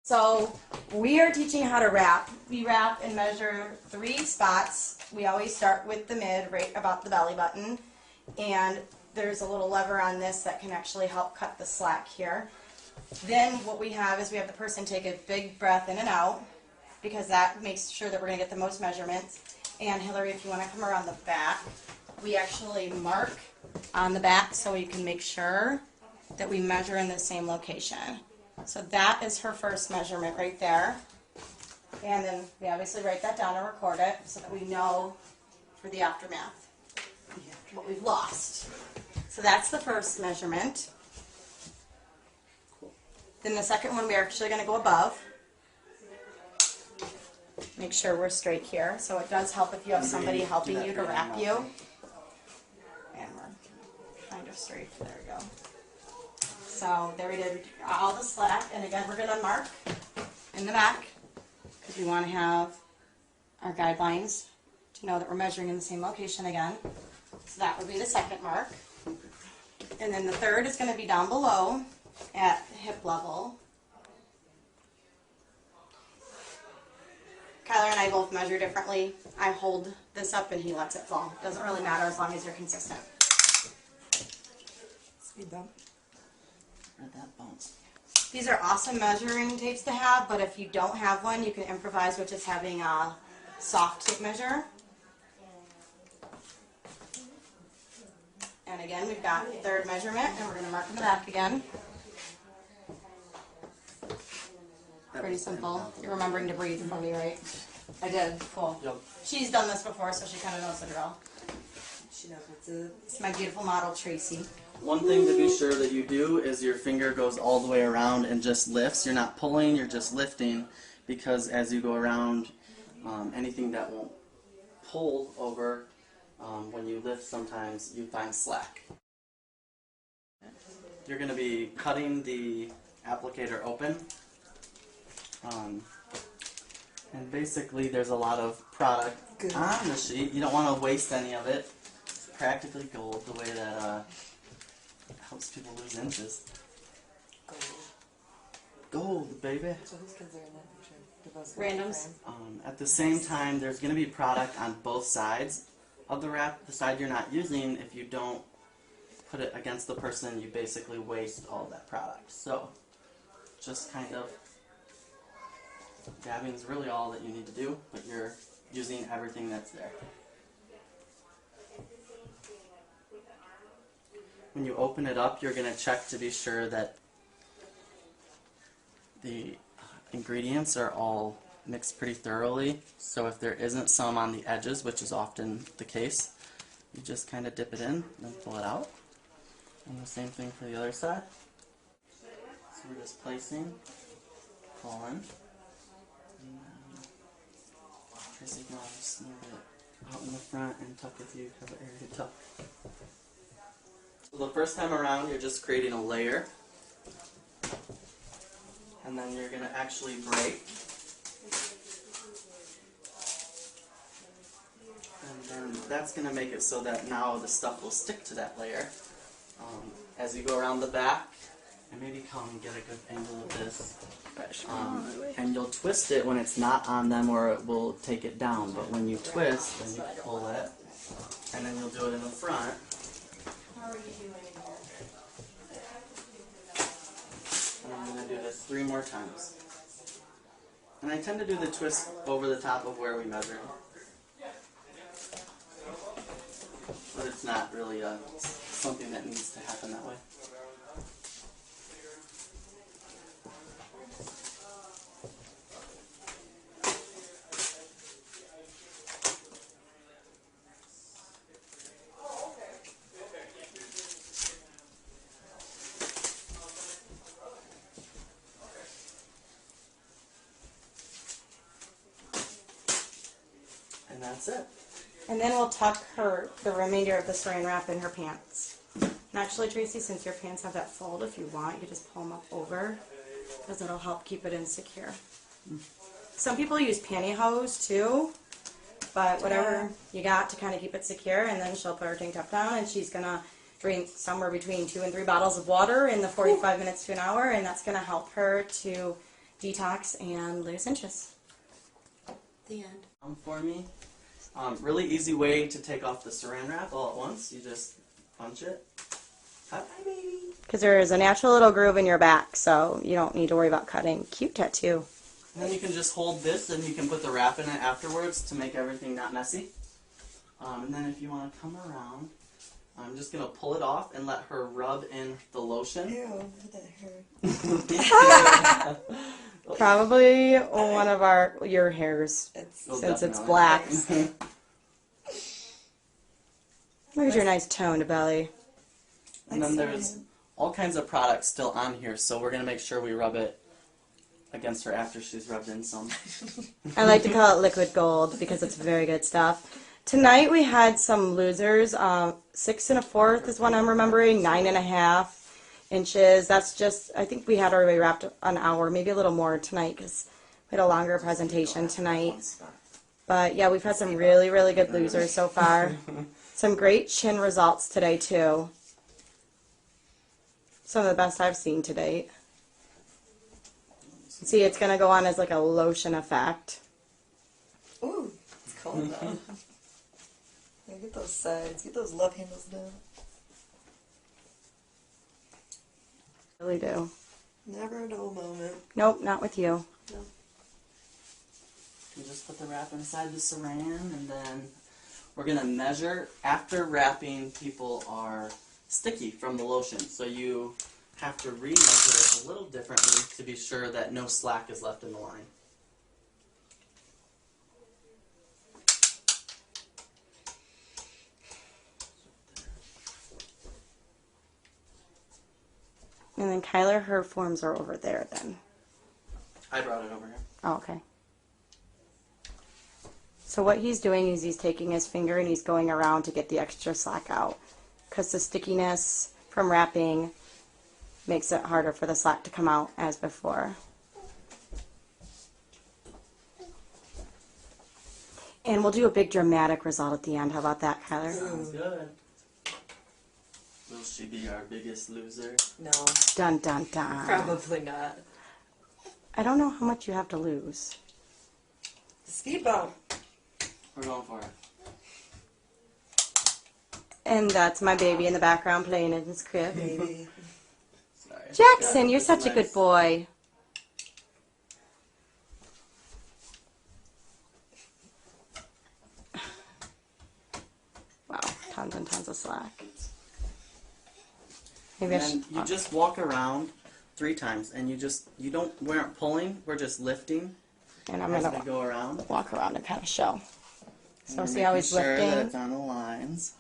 So we are teaching how to wrap. We wrap and measure 3 spots. We always start with the mid, right about the belly button. And there's a little lever on this that can actually help cut the slack here. Then what we have is we have the person take a big breath in and out, because that makes sure that we're going to get the most measurements. And Hillary, if you want to come around the back, we actually mark on the back so we can make sure that we measure in the same location. So that is her first measurement right there. And then we obviously write that down and record it so that we know for the aftermath what we've lost. So that's the first measurement. Then the second one, we're actually going to go above. Make sure we're straight here. So it does help if you have somebody helping you to wrap you. And we're kind of straight. There we go. So there we did all the slack. And again, we're going to mark in the back because we want to have our guidelines to know that we're measuring in the same location again. So that would be the second mark. And then the third is going to be down below at hip level. Kyler and I both measure differently. I hold this up and he lets it fall. Doesn't really matter as long as you're consistent. Speed bump. Or that bounce. These are awesome measuring tapes to have, but if you don't have one, you can improvise with just having a soft tape measure. And again, we've got third measurement, and we're going to mark in the back again. Pretty simple. You're remembering to breathe for me, right? I did. Cool. Yep. She's done this before, so she kind of knows the drill. She knows what to. It's my beautiful model, Tracy. One thing to be sure that you do is your finger goes all the way around and just lifts. You're not pulling, you're just lifting, because as you go around, anything that won't pull over, when you lift sometimes you find slack. You're going to be cutting the applicator open. And basically there's a lot of product on the sheet. You don't want to waste any of it. It's practically gold, the way that helps people lose inches. Gold, baby. So whose kids are in that picture? Do those Randoms. At the same time, there's going to be product on both sides of the wrap. The side you're not using, if you don't put it against the person, you basically waste all that product. So just kind of dabbing is really all that you need to do, but you're using everything that's there. When you open it up, you're going to check to be sure that the ingredients are all mixed pretty thoroughly. So if there isn't some on the edges, which is often the case, you just kind of dip it in and pull it out. And the same thing for the other side. So we're just placing, pulling. Tracy can just move it out in the front and tuck if you have an area to tuck. So the first time around, you're just creating a layer, and then you're going to actually break. And then that's going to make it so that now the stuff will stick to that layer. As you go around the back, and maybe come and get a good angle of this. And you'll twist it when it's not on them, or it will take it down. But when you twist, then you pull it, and then you'll do it in the front. And I'm going to do this 3 more times. And I tend to do the twist over the top of where we measured. But it's not really something that needs to happen that way. And that's it. And then we'll tuck the remainder of the saran wrap in her pants. And actually, Tracy, since your pants have that fold, if you want, you can just pull them up over, because it'll help keep it insecure. Some people use pantyhose too, but whatever you got to kind of keep it secure. And then she'll put her tank top down, and she's going to drink somewhere between 2 and 3 bottles of water in the 45 minutes to an hour, and that's going to help her to detox and lose inches. The end. For me, really easy way to take off the saran wrap all at once. You just punch it. Hi, baby. Because there is a natural little groove in your back, so you don't need to worry about cutting. Cute tattoo. And then you can just hold this and you can put the wrap in it afterwards to make everything not messy. And then if you want to come around, I'm just going to pull it off and let her rub in the lotion. Ew, look at that hair. Probably one of your hairs, It's Oh, since it's definitely. black. Look at your nice toned belly. And then there's all kinds of products still on here, so we're going to make sure we rub it against her after she's rubbed in some. I like to call it liquid gold because it's very good stuff. Tonight we had some losers. 6 1/4 is one I'm remembering. 9 1/2 inches. That's just, I think we had already wrapped an hour, maybe a little more tonight because we had a longer presentation tonight. But yeah, we've had some really, really good losers so far. Some great chin results today too. Some of the best I've seen to date. See, it's going to go on as like a lotion effect. Ooh, it's cold though. Yeah, get those sides, get those love handles down. Really do. Never a dull moment. Nope, not with you. You just put the wrap inside the saran, and then we're going to measure. After wrapping, people are sticky from the lotion, so you have to re-measure it a little differently to be sure that no slack is left in the line. And then Kyler, her forms are over there then. I brought it over here. Oh, okay. So what he's doing is he's taking his finger and he's going around to get the extra slack out. Because the stickiness from wrapping makes it harder for the slack to come out as before. And we'll do a big dramatic result at the end. How about that, Kyler? Sounds good. Will she be our biggest loser? No, Dun, dun, dun. probably not. I don't know how much you have to lose. Speed bump. We're going for it. And that's my baby in the background playing in his crib. Baby. Sorry. Jackson, you're This is such a good nice. boy. Wow, tons and tons of slack. Maybe I And should. then you just walk around 3 times, and we aren't pulling, we're just lifting And I'm as gonna we go around. walk around and kind of show. And So we're see how he's making sure that lifting? it's on the lines.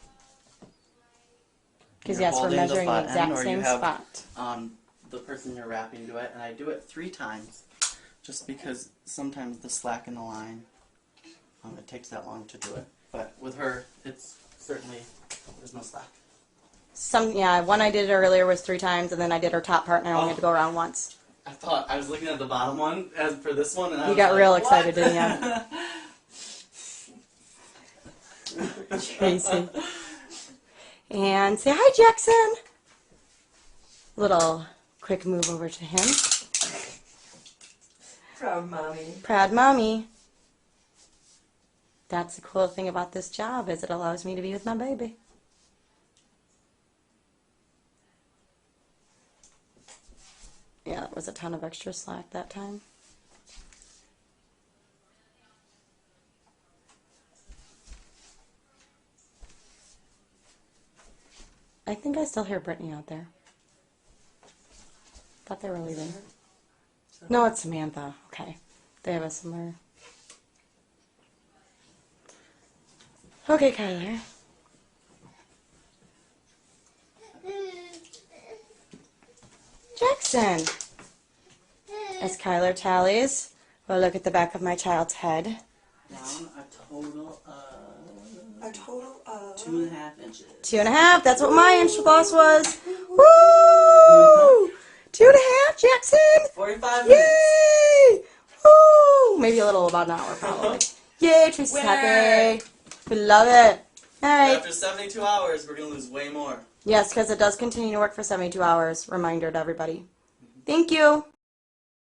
Because You're yes, we're holding the measuring the button, exact or you same have, spot. The person you're wrapping do it, and I do it 3 times, just because sometimes the slack in the line, it takes that long to do it. But with her, it's certainly, there's no slack. One I did earlier was 3 times, and then I did her top part, and I only had to go around once. I thought I was looking at the bottom one as for this one, and I You was got like, real "What?" excited, didn't you? Tracy. And say hi, Jackson. Little quick move over to him. Proud mommy. Proud mommy. That's the cool thing about this job is it allows me to be with my baby. Yeah, that was a ton of extra slack that time. I think I still hear Brittany out there. Thought they were leaving. No, it's Samantha. Okay. They have us somewhere. Okay, Kyler. Jackson. As Kyler tallies, we'll look at the back of my child's head. Down a total of A total of 2.5 inches. 2.5. That's what my inch loss was. Woo! 2.5, Jackson. 45 minutes. Yay! Woo! Maybe a little about an hour, probably. Yay, Tracy's Winner. happy. We love it. All right. After 72 hours, we're going to lose way more. Yes, because it does continue to work for 72 hours. Reminder to everybody. Thank you.